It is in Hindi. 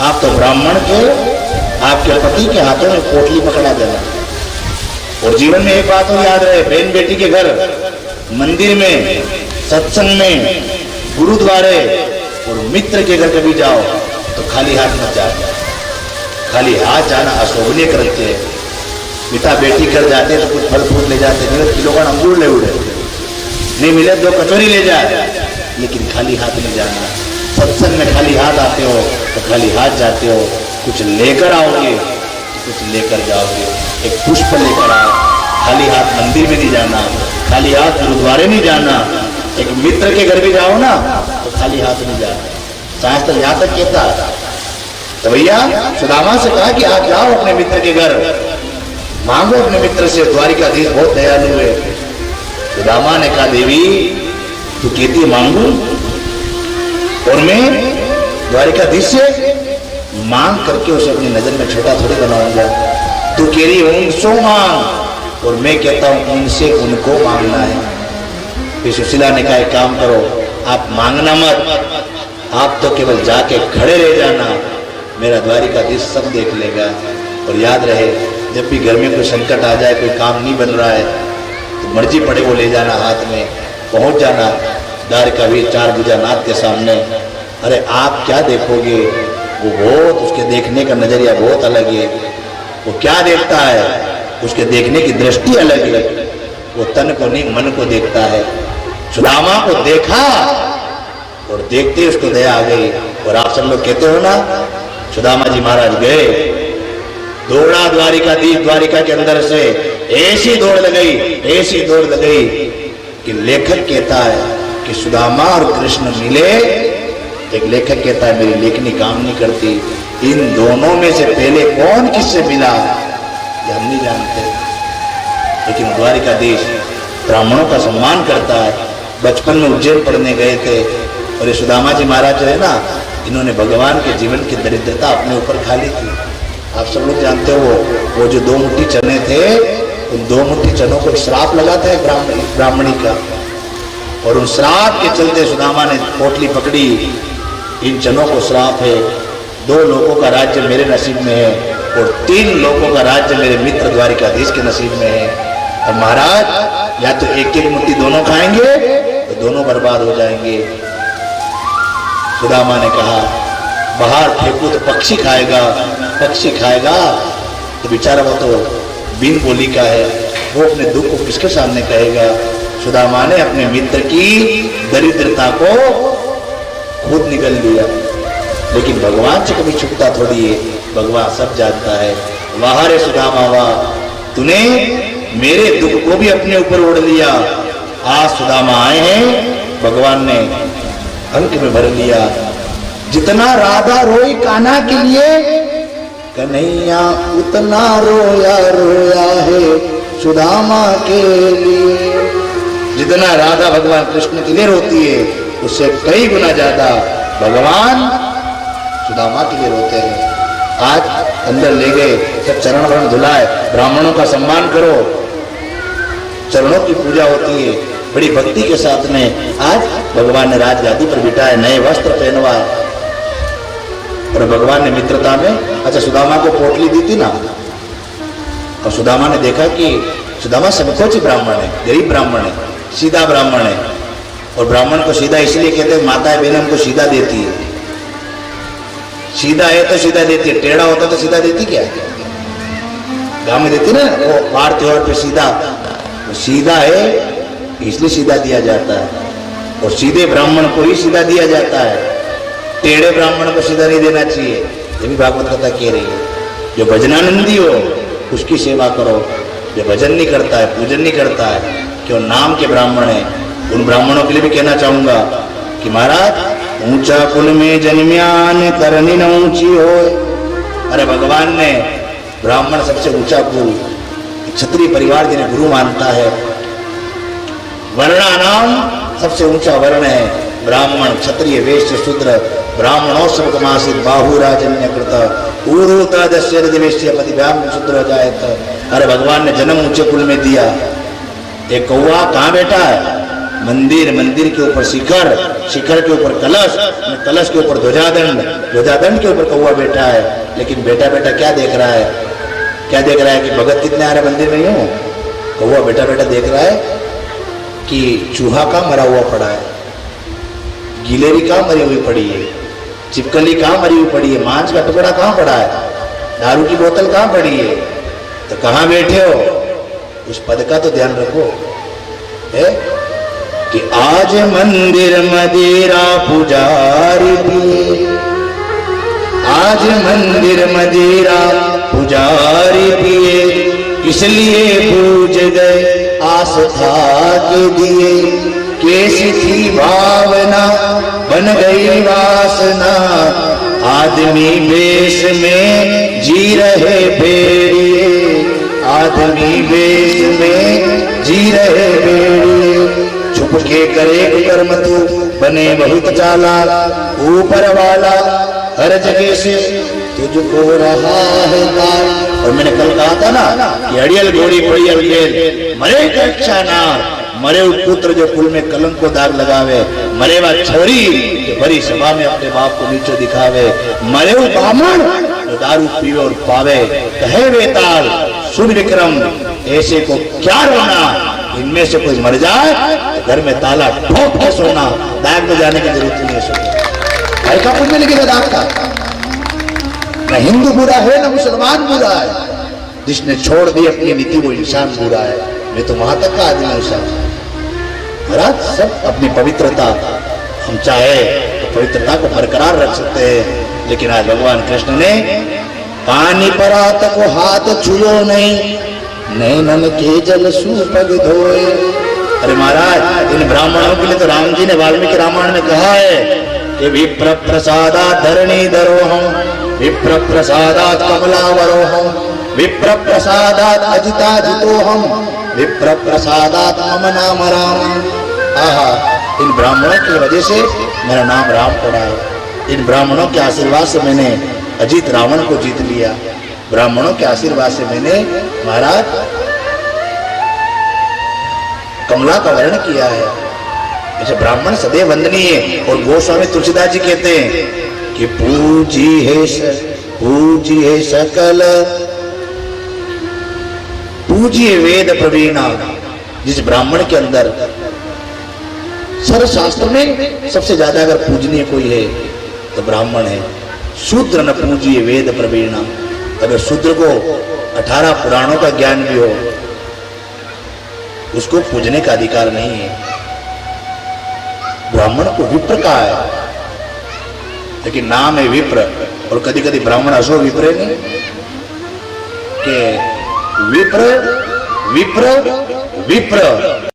आप तो ब्राह्मण के आपके पति के हाथों में पोटली पकड़ा देना। और जीवन में एक बात और याद रहे, बहन बेटी के घर, मंदिर में, सत्संग में, गुरुद्वारे और मित्र के घर कभी जाओ तो खाली हाथ मत जाना। खाली हाथ जाना अशोभनीय कृत्य है। पिता बेटी घर जाते तो कुछ फल फूल ले जाते, नहीं किलो का अंगूर ले उड़े, नहीं मिले 2 कचौरी ले जाए, लेकिन खाली हाथ नहीं जाना। सत्संग में खाली हाथ आते हो तो खाली हाथ जाते हो, कुछ लेकर आओगे तो कुछ लेकर जाओगे। एक पुष्प लेकर आओ, खाली हाथ मंदिर में नहीं जाना, खाली हाथ गुरुद्वारे नहीं जाना। एक मित्र के घर भी जाओ ना तो खाली हाथ नहीं जाना। शास्त्र यहां तक कहता है। तो भैया सुदामा से कहा कि आप जाओ अपने मित्र के घर, मांगो अपने मित्र से, द्वारिकाधीश बहुत दयालु है। सुदामा ने कहा देवी तू कहती मांगू और मैं द्वारिकाधीश से मांग करके उसे अपनी नजर में छोटा थोड़ी बनाऊंगा। तू कह रही उनसो मांग और मैं कहता हूं उनसे उनको मांगना है। फिर सुशीला ने कहा एक काम करो, आप मांगना मत, आप तो केवल जाके खड़े रह जाना, मेरा द्वारिकाधीश सब देख लेगा। और याद रहे जब भी घर में कोई संकट आ जाए, कोई काम नहीं बन रहा है तो मर्जी पड़े वो ले जाना, हाथ में पहुंच जाना द्वारिकाधीश 4 भुजानाथ के सामने। अरे आप क्या देखोगे, वो बहुत, उसके देखने का नजरिया बहुत अलग है। वो क्या देखता है, उसके देखने की दृष्टि अलग है। वो तन को नहीं मन को देखता है। सुदामा को देखा और देखते उसको दया आ गई। और आप सब लोग कहते हो ना, सुदामा जी महाराज गए, दौड़ा द्वारिकाधीश, द्वारिका के अंदर से ऐसी दौड़ लगाई, ऐसी दौड़ लगाई कि लेखक कहता है कि सुदामा और कृष्ण मिले। एक लेखक कहता है मेरी लेखनी काम नहीं करती, इन दोनों में से पहले कौन किससे मिला ये हम नहीं जानते। लेकिन द्वारिकाधीश ब्राह्मणों का सम्मान करता है। बचपन में उज्जैन पढ़ने गए थे और ये सुदामा जी महाराज जो है ना, इन्होंने भगवान के जीवन की दरिद्रता अपने ऊपर खा ली थी। आप सब लोग जानते हो वो जो 2 मुट्ठी चने थे, उन 2 मुट्ठी चनों को श्राप लगाता है ब्राह्मणी का, और उन श्राप के चलते सुदामा ने पोटली पकड़ी। इन चनों को श्राप है, 2 लोगों का राज्य मेरे नसीब में है और 3 लोगों का राज्य मेरे मित्र द्वारिकाधीश के नसीब में है। और महाराज या तो एक मुट्ठी दोनों खाएंगे तो दोनों बर्बाद हो जाएंगे। सुदामा ने कहा बाहर फेंकू तो पक्षी खाएगा, पक्षी खाएगा तो बेचारा वो तो बिन बोली का है, वो अपने दुख को किसके सामने कहेगा। सुदामा ने अपने मित्र की दरिद्रता को खुद निगल लिया। लेकिन भगवान से कभी छुपता थोड़ी है, भगवान सब जानता है। वाह रे सुदामा वाह, तूने मेरे दुख को भी अपने ऊपर ओढ़ लिया। आज सुदामा आए हैं, भगवान ने अंक में भर लिया। जितना राधा रोई कान्हा के लिए, कन्हैया उतना रोया रोया है सुदामा के लिए। जितना राधा भगवान कृष्ण के लिए रोती है, उससे कई गुना ज्यादा भगवान सुदामा के लिए रोते हैं। आज अंदर ले गए, सब चरण वरण धुलाए, ब्राह्मणों का सम्मान करो, चरणों की पूजा होती है बड़ी भक्ति के साथ में। आज भगवान ने राजगादी पर बिठाए, नए वस्त्र पहनवाए और भगवान ने मित्रता में, अच्छा सुदामा को पोटली दी थी ना, और सुदामा ने देखा कि सुदामा संकोची ब्राह्मण है, गरीब ब्राह्मण है, सीधा ब्राह्मण है। और ब्राह्मण को सीधा इसलिए कहते हैं माताएं बहनें हमको सीधा देती है। सीधा है तो सीधा देती है, टेढ़ा होता तो सीधा देती क्या? गांव में देती ना वो वार त्योहार पे सीधा, सीधा है इसलिए सीधा दिया जाता है। और सीधे ब्राह्मण को ही सीधा दिया जाता है, टेढ़े ब्राह्मण को सीधा नहीं देना चाहिए। ये भी भागवत कथा कह रही है। जो भजनानंदी हो उसकी सेवा करो, जो भजन नहीं करता है, पूजन नहीं करता है, क्यों नाम के ब्राह्मण है, उन ब्राह्मणों के लिए भी कहना चाहूंगा कि महाराज ऊंचा कुल में जन्म्यान करनी न ऊंची हो। अरे भगवान ने ब्राह्मण सबसे ऊंचा कुल, क्षत्रिय परिवार जिन्हें गुरु मानता है, वर्णा नाम सबसे ऊंचा वर्ण है ब्राह्मण, क्षत्रिय वैश्य शूद्र, ब्राह्मणोत्सव कमासित बाहुराजन्य कृत उरूता दस्य दिवेश्य पतिभ्याम शूद्र जायत। अरे भगवान ने जन्म ऊंचे कुल में दिया। एक कौवा कहाँ बैठा है? मंदिर, मंदिर के ऊपर शिखर, शिखर के ऊपर कलश, कलश के ऊपर ध्वजादंड, ध्वजादंड के ऊपर कौवा बैठा है। लेकिन बेटा बेटा क्या देख रहा है? क्या देख रहा है कि भगत कितने आ रहे मंदिर में? यूं कौवा बेटा बेटा देख रहा है कि चूहा का मरा हुआ पड़ा है, गिलेरी कहाँ मरी हुई पड़ी है, चिपकली कहाँ मरी हुई पड़ी है, मांस का टुकड़ा कहाँ पड़ा है, दारू की बोतल कहाँ पड़ी है। तो कहाँ बैठे हो? उस पद का तो ध्यान रखो है कि आज मंदिर मदिरा पुजारी पिए, आज मंदिर मदिरा पुजारी पिए, इसलिए पूज गए आस्था के दिए, कैसी थी भावना बन गई वासना, आदमी वेश में जी रहे भेड़िए, आदमी वेश में जी रहे भेड़िए, छुप के करे कर्म तू बने बहुत चालाक, ऊपर वाला हर जगह से तुझको रहा है तार। और मैंने कल कहा था ना कि अड़ियल घोड़ी पड़ियल गेल, मरे कक्षा नार, मरे पुत्र जो कुल में कलंक को दाग लगावे, मरे वा छोरी जो बड़ी सभा में अपने बाप को नीचे दिखावे, मरे ब्राह्मण जो दारू पीवे और पावे, कहे वेताल सुन विक्रम ऐसे को क्या रोना, इनमें से कोई मर जाए तो घर में ताला ठोक के सोना, दाग में जाने की जरूरत नहीं है। सोना भाई का कुछ नहीं लिखेगा दाग का, न हिंदू बुरा है न मुसलमान बुरा है, जिसने छोड़ दी अपनी नीति वो इंसान बुरा है। मैं तो वहां तक का आदमी हूं साहब। महाराज सब अपनी पवित्रता, हम चाहे तो पवित्रता को बरकरार रख सकते हैं, लेकिन आज भगवान कृष्ण ने पानी परात को हाथ छुओ नहीं, नैनन के जल सुपग धोए। अरे महाराज इन ब्राह्मणों के लिए तो राम जी ने वाल्मीकि रामायण में कहा है कि विप्र प्रसादात् धरणी धरोहं, विप्र प्रसादात् कमलावरोहं, विप्र प्रसादात् अजिताजितोहं, विप्र प्रसादात् मम नाम राम। आहा, इन ब्राह्मणों की वजह से मेरा नाम राम पड़ा है, इन ब्राह्मणों के आशीर्वाद से मैंने अजीत रावण को जीत लिया, ब्राह्मणों के आशीर्वाद से मैंने महाराज कमला का वर्ण किया है। ऐसे ब्राह्मण सदैव वंदनीय है। और गोस्वामी तुलसीदास जी कहते हैं कि पूजिए सकल, पूजिए वेद प्रवीणा। जिस ब्राह्मण के अंदर सर्व शास्त्र में सबसे ज्यादा अगर पूजनीय कोई है तो ब्राह्मण है। शूद्र न पूजिए वेद प्रवीणा। अगर शूद्र को 18 पुराणों का ज्ञान भी हो, उसको पूजने का अधिकार नहीं है। ब्राह्मण को विप्र कहा है, लेकिन नाम है विप्र। और कभी कभी ब्राह्मण असो विप्र नहीं के विप्र विप्र विप्र